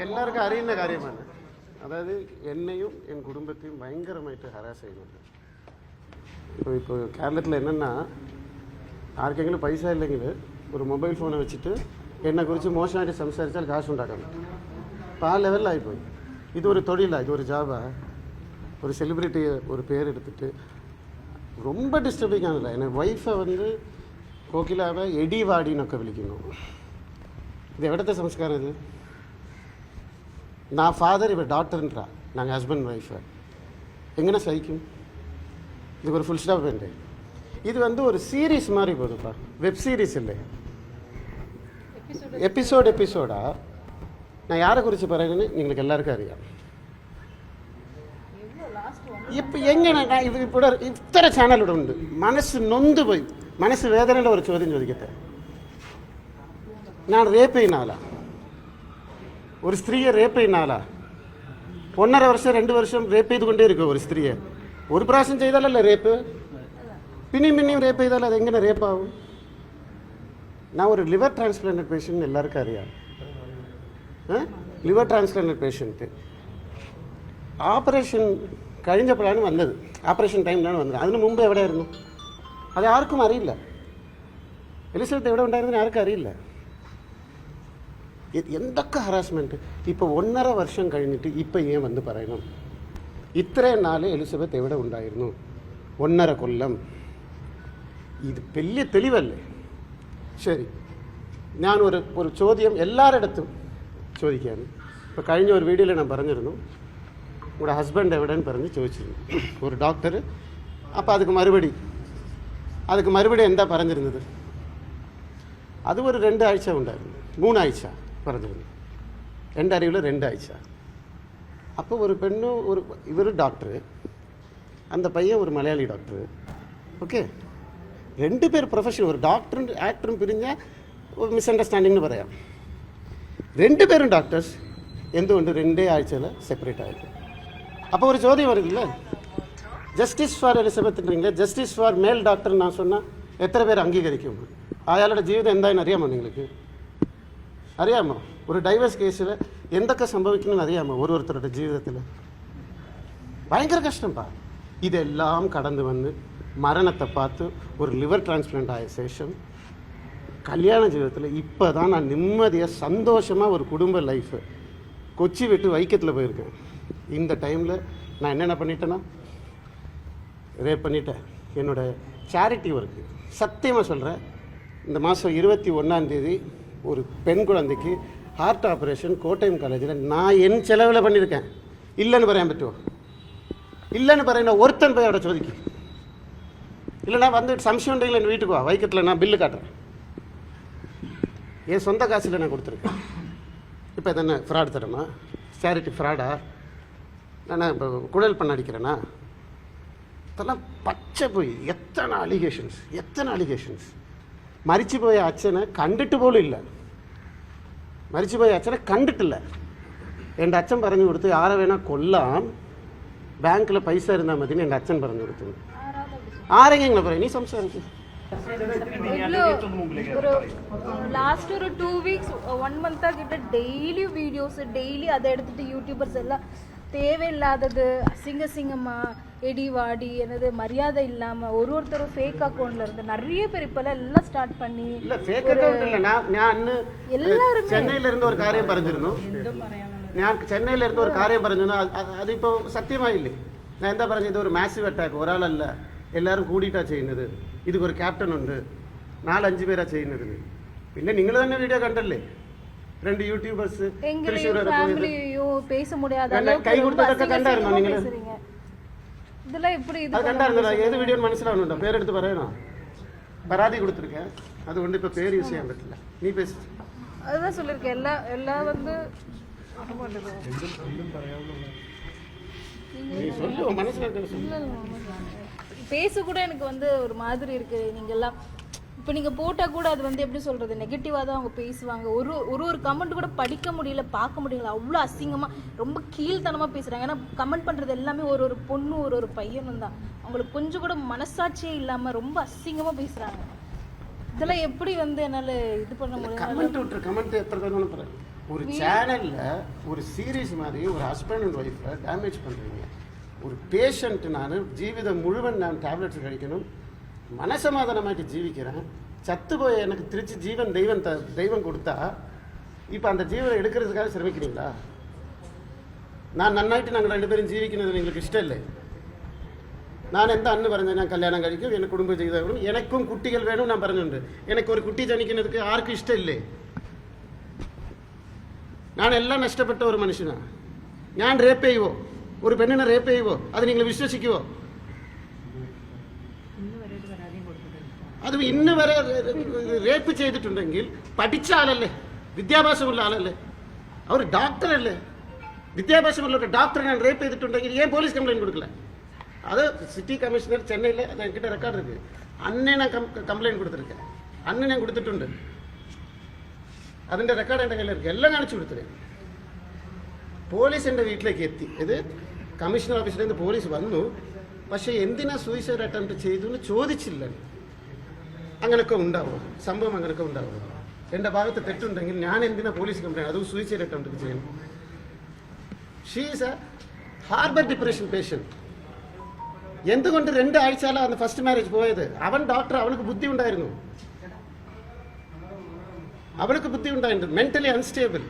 எல்லாருக்கும் அறிந்த காரியமான அதாவது என்னையும் என் குடும்பத்தையும் பயங்கரமாயிட்டு ஹராஸ் செய்யணும். இப்போ கேரளத்தில் என்னென்னா யாருக்கெങ്കിലും பைசா இல்லைங்கள ஒரு மொபைல் ஃபோனை வச்சுட்டு என்னை குறித்து மோசமாகிட்டு சம்சாரித்தால் காசு உண்டாக்கணும். இப்போ லெவலில் ஆகிப்போய் இது ஒரு தொழிலா, இது ஒரு ஜாபா? ஒரு செலிப்ரிட்டியை ஒரு பேர் எடுத்துகிட்டு ரொம்ப டிஸ்டர்பிங் ஆகல. என் ஒய்ஃபை வந்து கோகிலாவை எடி வாடினொக்க விழிக்கணும். இது எவிடத்த சம்ஸ்காரம்? இது நான் ஃபாதர், இவர் டாக்டர்ன்றா, நாங்கள் ஹஸ்பண்ட் ஒய்ஃபை எங்கன்னா சகிக்கும்? இதுக்கு ஒரு ஃபுல் ஸ்டாப் வேண்டேன். இது வந்து ஒரு சீரீஸ் மாதிரி போகுதுப்பா, வெப் சீரிஸ் இல்லை, எபிசோடா. நான் யாரை குறித்து பாருங்கன்னு எங்களுக்கு எல்லாருக்கும் அறியாம். இப்போ எங்கே நான் இது இப்போ இத்தனை சேனலோட உண்டு. மனசு நொந்து போய் மனசு வேதனையில் ஒரு ചോദ്യം ചോദിക്കട്ടെ. நான் ரேப் செய்யினாலா? ஒரு ஸ்திரீயை ரேப் செய்யினாலா? 1.5 வருஷம் 2 வருஷம் ரேப் ചെയ്ത് കൊണ്ടേ ഇരിക്കും ഒരു സ്ത്രീയെ. ഒരു പ്രാവശ്യം ചെയ്താലല്ലേ റേപ്പ്, പിന്നെയും റേപ്പ് ചെയ്താൽ അതെങ്ങനെ റേപ്പാവും? ഞാൻ ഒരു ലിവർ ട്രാൻസ്പ്ലാന്റഡ് പേഷ്യൻ്റ് എല്ലാവർക്കും അറിയാം. ലിവർ ട്രാൻസ്പ്ലാന്റഡ് പേഷ്യൻറ്റ് ഓപ്പറേഷൻ കഴിഞ്ഞപ്പോഴാണ് വന്നത്, ഓപ്പറേഷൻ ടൈമിലാണ് വന്നത്. അതിന് മുമ്പ് എവിടെയായിരുന്നു അത് ആർക്കും അറിയില്ല. എലിസബത്ത് എവിടെ ഉണ്ടായിരുന്നതിന് ആർക്കും അറിയില്ല. എന്തൊക്കെ ഹറാസ്മെൻറ്റ്. ഇപ്പോൾ 1.5 വർഷം കഴിഞ്ഞിട്ട് ഇപ്പം ഏൻ വന്ന് പറയണം ഇത്രയും നാൾ എലിസബത്ത് എവിടെ ഉണ്ടായിരുന്നു? 1.5 കൊല്ലം. ഇത് വലിയ തെളിവല്ലേ? ശരി, ഞാൻ ഒരു ചോദ്യം എല്ലാവരിടത്തും ചോദിക്കുകയാണ്. ഇപ്പോൾ കഴിഞ്ഞ ഒരു വീഡിയോയിൽ ഞാൻ പറഞ്ഞിരുന്നു உங்களோட ஹஸ்பண்ட் எവിടെன்னு പറഞ്ഞ് ചോദിച്ചിരുന്നു ഒരു ഡോക്ടർ. അപ്പോൾ அதுக்கு മറുപടി എന്താ പറഞ്ഞിരുന്നത്? അത് ഒരു 2 ആഴ്ച ഉണ്ടായിരുന്നു, 3 ആഴ്ച പറഞ്ഞിരുന്നു. എൻ്റെ അറിവിൽ 2 ആഴ്ച. അപ്പോൾ ஒரு பெண்ணு இவர் டாக்டரு, அந்த பையன் ஒரு மலையாளி டாக்டரு. ஓகே, 2 பேர் ப்ரொஃபஷனல். ஒரு டாக்டரும் ஆக்டரும் பிரிஞ்சால் ஒரு மிஸ் அண்டர்ஸ்டாண்டிங்னு പറയാം. 2 പേരും ഡോക്ടേഴ്സ് എന്തുകൊണ്ട് 2 ആഴ്ചയിൽ സെപ്പറേറ്റ് ആയിട്ട്? അപ്പോൾ ഒരു ചോദ്യം വരുന്നില്ല, ജസ്റ്റിസ് ഫോർ എലിസബത്തിൻ്റെ ജസ്റ്റിസ് ഫോർ മെയിൽ ഡോക്ടർ ഞാൻ சொன்னால் എത്ര പേര് അംഗീകരിക്കും? അയാളുടെ ജീവിതം എന്തായെന്ന് അറിയാമോ നിങ്ങൾക്ക്? അറിയാമോ? ഒരു ഡൈവേഴ്സ് കേസിൽ എന്തൊക്കെ സംഭവിക്കണമെന്ന് അറിയാമോ? ഓരോരുത്തരുടെ ജീവിതത്തിൽ ഭയങ്കര കഷ്ടംപ്പാ. ഇതെല്ലാം കടന്നു വന്ന് മരണത്തെ பார்த்து ஒரு லிவர் டிரான்ஸ்பிளான்ட் ஆய சேஷம் கல்யாண ஜீவிதத்தில் இப்போ தான் நான் நிம்மதியாக சந்தோஷமாக ஒரு குடும்ப லைஃபு கொச்சி விட்டு வைக்கத்தில் போயிருக்கேன். இந்த டைமில் நான் என்னென்ன பண்ணிட்டேன்னா ரேப் பண்ணிட்டேன். என்னோடய சேரிட்டி ஒர்க்கு சத்தியமாக சொல்கிறேன், இந்த மாதம் 21ஆம் தேதி ஒரு பெண் குழந்தைக்கு ஹார்ட் ஆப்ரேஷன் கோட்டயம் காலேஜில் நான் என் செலவில் பண்ணியிருக்கேன். இல்லைன்னு പറയാൻ പറ്റുമോ? இல்லைன்னு പറയുന്ന ஒருத்தன் போய் அவரை ചോദിക്കും. இல்லைனா வந்து சம்சயம் உണ്ടെങ്കിൽ என் வீட்டுக்கு வா, வைக்கத்தில் நான் பில்லு காட்டுறேன். என் சொந்த காசில் நான் கொடுத்துருக்கேன். இப்போ இதென்ன ஃப்ராட் தரமா? சேரிட்டி ஃப்ராடா? நான் இப்போ குழல் பண்ண அடிக்கிறேன்னா? இதெல்லாம் பச்சை போய் எத்தனை அலிகேஷன்ஸ். മരിച്ചു പോയ അച്ഛനെ കണ്ടിട്ട് പോലും ഇല്ല. മരിച്ചു പോയ അച്ഛനെ കണ്ടിട്ടില്ല. എൻ്റെ അച്ഛൻ പറഞ്ഞു കൊടുത്ത് ആരെ വേണാൽ കൊല്ലാം, ബാങ്കിൽ പൈസ ഇരുന്നാൽ മതി എൻ്റെ അച്ഛൻ പറഞ്ഞു കൊടുത്തു. ആരെങ്കിലും പറയും, നീ സംസാരിക്കും. லாஸ்ட் ஒரு 2 வீக்ஸ் 1 மந்த்தா கிட்ட டெய்லி வீடியோஸ் அதை எடுத்துட்டு யூடியூபர்ஸ் எல்லாம் தேவையில்லாதது அசிங்கமா எடி வாடி என்னது மரியாதை இல்லாம ஒருத்தரும் ஃபேக் அக்கௌண்ட்ல இருந்து நிறைய பேர் இப்பெல்லாம் எல்லாம் ஸ்டார்ட் பண்ணி இல்ல ஃபேக் அக்கௌண்ட் இல்ல. ഞാൻ എല്ലാവരും ചെന്നൈയിൽ ഇരുന്ന ഒരു കാര്യം പറഞ്ഞിരുന്നു. ഞാൻ ചെന്നൈയിൽ ഇരുന്ന ഒരു കാര്യം പറഞ്ഞിരുന്നു. അതിപ്പോ സത്യമായില്ലേ? ഞാൻ എന്താ പറഞ്ഞത്? ഇത് ഒരു മാസീവ് അറ്റാക്ക്, ഒരാളല്ല, എല്ലാവരും കൂടിയിട്ടാണ് ചെയ്യുന്നത്. ഇതൊരു ക്യാപ്റ്റൻ ഉണ്ട്, 4-5 പേരാ ചെയ്യുന്നത്. പിന്നെ നിങ്ങൾ തന്നെ വീഡിയോ കണ്ടല്ലേ, 2 യൂട്യൂബേഴ്സ് തൃശ്ശൂർ பேச முடியாத കൈ കൊടുത്തതൊക്കെ കണ്ടായിരുന്നോ നിങ്ങൾ? இதெல்லாம் எப்படி இது കണ്ടായിരുന്നോ? ഏത് വീഡിയോ മനസ്സിലാവുന്നുണ്ടോ? പേരെടുത്ത് പറയണോ? പരാതി കൊടുത്തിருக்கேன், അതുകൊണ്ട് ഇപ്പൊ പേര് യൂസ് ചെയ്യാൻ പറ്റില്ല. നീ பேசு. அதுதான் சொல்லிருக்கேன். எல்லாம் வந்து நீ சொல்லு, மனசுல சொல்லு. பேச கூட எனக்கு வந்து ஒரு மாதிரி இருக்கு. நீங்கெல்லாம் இப்போ நீங்கள் போட்டால் கூட அது வந்து எப்படி சொல்கிறது, நெகட்டிவாக தான் அவங்க பேசுவாங்க. ஒரு கமெண்ட் கூட படிக்க முடியல, பார்க்க முடியல. அவ்வளோ அசிங்கமாக ரொம்ப கீழ்த்தனமாக பேசுகிறாங்க. ஏன்னா கமெண்ட் பண்ணுறது எல்லாமே ஒரு பொண்ணு ஒரு பையனும் தான். அவங்களுக்கு கொஞ்சம் கூட மனசாட்சியே இல்லாமல் ரொம்ப அசிங்கமாக பேசுகிறாங்க. இதெல்லாம் எப்படி வந்து என்னால் இது பண்ண முடியும்? கமெண்ட் விட்டுரு, கமெண்ட் எத்தனை பேர் ஒரு சேனல்ல ஒரு சீரீஸ் மாதிரி ஒரு ஹஸ்பண்ட் அண்ட் ஒய்ஃபை டேமேஜ் பண்ணுறீங்க. ஒரு பேஷண்ட் நான் ஜீவிதம் முழுவன் நான் டேப்லெட்ஸ் கழிக்கணும், மனசமாதானமாയിട്ട് ஜீவிக்கிறேன். சத்து போய் எனக்கு திருச்சி ஜீவன் தெய்வம் கொடுத்தா இப்போ அந்த ஜீவனை எடுக்கிறதுக்காக சிரமிக்கிறீங்களா? நான் நன்னாയിട്ട് நாங்கள் 2 പേരും ജീവിക്കുന്നത് നിങ്ങൾക്ക് ഇഷ്ടമല്ലേ? ഞാൻ എന്താ അന്ന് പറഞ്ഞത്? ഞാൻ കല്യാണം കഴിക്കും, എനിക്ക് കുടുംബ ജീവിതം വേണം, എനിക്കും കുട്ടികൾ വേണം ഞാൻ പറഞ്ഞിട്ടുണ്ട്. എനിക്കൊരു കുട്ടി ജനിക്കുന്നതൊക്കെ ആർക്കും ഇഷ്ടമില്ലേ? ഞാൻ എല്ലാം നഷ്ടപ്പെട്ട ഒരു മനുഷ്യനാണ്. ഞാൻ റേപ്പ് ചെയ്യുവോ? ഒരു പെണ്ണിനെ റേപ്പ് ചെയ്യുവോ? അത് നിങ്ങൾ വിശ്വസിക്കുവോ? അത് ഇന്ന് വരെ റേപ്പ് ചെയ്തിട്ടുണ്ടെങ്കിൽ പഠിച്ച ആളല്ലേ, വിദ്യാഭ്യാസമുള്ള ആളല്ലേ, അവർ ഡോക്ടറല്ലേ? വിദ്യാഭ്യാസമുള്ള ഒരു ഡോക്ടറെ ഞാൻ റേപ്പ് ചെയ്തിട്ടുണ്ടെങ്കിൽ ഏൻ പോലീസ് കംപ്ലൈൻറ്റ് കൊടുക്കില്ല? അത് സിറ്റി കമ്മീഷണർ ചെന്നൈയിൽ എൻകിட்ட റെക്കോർഡ് ഇருக்கு. അന്നേ ഞാൻ കംപ്ലൈൻറ്റ് കൊടുത്തിരിക്കேன், അന്ന് ഞാൻ കൊടുത്തിട്ടുണ്ട്. അതിൻ്റെ റെക്കോർഡ് എൻ്റെ കയ്യിലിരിക്കും, എല്ലാം കാണിച്ചു കൊടുത്തത്. പോലീസ് എൻ്റെ വീട്ടിലേക്ക് എത്തി. ഇത് കമ്മീഷണർ ഓഫീസിൽ നിന്ന് പോലീസ് വന്നു, പക്ഷേ എന്തിനാ സൂയിസൈഡ് അറ്റംപ്റ്റ് ചെയ്തു എന്ന് ചോദിച്ചില്ല. അങ്ങനെയൊക്കെ ഉണ്ടാവും സംഭവം, അങ്ങനെയൊക്കെ ഉണ്ടാവും. എൻ്റെ ഭാഗത്ത് തെറ്റുണ്ടെങ്കിൽ ഞാൻ എന്തിനാ പോലീസ് കംപ്ലൈൻറ്റ്, അത് സൂയിസൈഡ് അറ്റംപ്റ്റ് ചെയ്യണം? She is A harbour depression patient. എന്തുകൊണ്ട് 2 ആഴ്ചയിലാണ് അന്ന് ഫസ്റ്റ് മാരേജ് പോയത്? അവൻ ഡോക്ടർ, അവനക്ക് ബുദ്ധി ഉണ്ടായിരുന്നു, മെന്റലി അൺസ്റ്റേബിൾ.